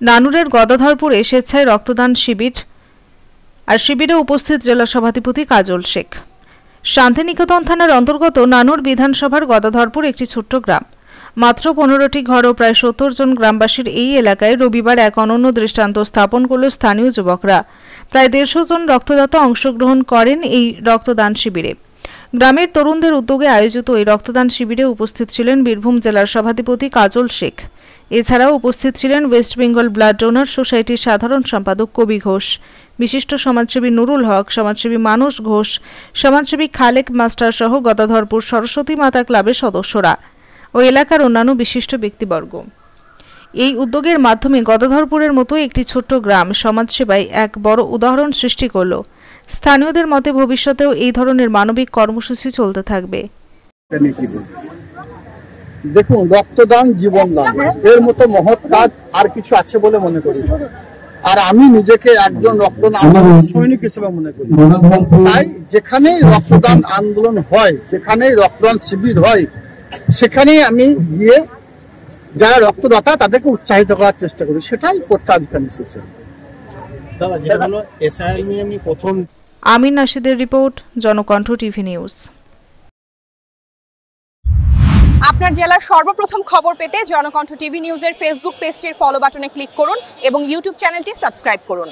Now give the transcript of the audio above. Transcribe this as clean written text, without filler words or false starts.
নানুরের গদাধরপুরে স্বেচ্ছায় রক্তদান শিবির আর শিবিরে উপস্থিত জেলা সভাধিপতি কাজল শেখ। শান্তিনিকেতন থানার অন্তর্গত নানুর বিধানসভার গদাধরপুর একটি ছোট্ট গ্রাম। মাত্র 15টি ঘর ও প্রায় 70 জন গ্রামবাসীর এই এলাকায় রবিবার এক অনন্য দৃষ্টান্ত স্থাপন করল স্থানীয় যুবকরা। প্রায় 150 জন রক্তদাতা অংশগ্রহণ করেন এই রক্তদান শিবিরে। গ্রামের তরুণদের উদ্যোগে আয়োজিত এই রক্তদান শিবিরে উপস্থিত ছিলেন বীরভূম জেলার সভাধিপতি কাজল শেখ। এছাড়াও উপস্থিত ছিলেন ওয়েস্ট বেঙ্গল ব্লাড ডোনার সোসাইটির সাধারণ সম্পাদক কবি ঘোষ, বিশিষ্ট সমাজসেবী নুরুল হক, সমাজসেবী মানস ঘোষ, সমাজসেবী খালেক মাস্টার সহ গদাধরপুর সরস্বতী মাতা ক্লাবের সদস্যরা ও এলাকার অন্যান্য বিশিষ্ট ব্যক্তিবর্গ। এই উদ্যোগের মাধ্যমে গদাধরপুরের মতো একটি ছোট্ট গ্রাম সমাজসেবায় এক বড় উদাহরণ সৃষ্টি করল। স্থানীয়দের মতে ভবিষ্যতেও এই ধরনের মানবিক কর্মসূচি চলতে থাকবে। দেখুন, রক্তদান জীবনদান, এর মতো মহৎ কাজ আর কিছু আছে বলে মনে করি। আর আমি নিজেকে একজন রক্তদান সৈনিক হিসেবে মনে করি। তাই যেখানেই রক্তদান আন্দোলন হয়, যেখানেই রক্তদান শিবির হয়, সেখানেই আমি গিয়ে যারা রক্তদাতা তাদেরকে উৎসাহিত করার চেষ্টা করি। সেটাই করতে আজকাল এসেছে। আমিন নাশিদের রিপোর্ট, জনকণ্ঠ টিভি নিউজ। আপনার জেলার সর্বপ্রথম খবর পেতে জনকণ্ঠ টিভি নিউজের ফেসবুক পেজটির ফলো বাটনে ক্লিক করুন এবং ইউটিউব চ্যানেলটি সাবস্ক্রাইব করুন।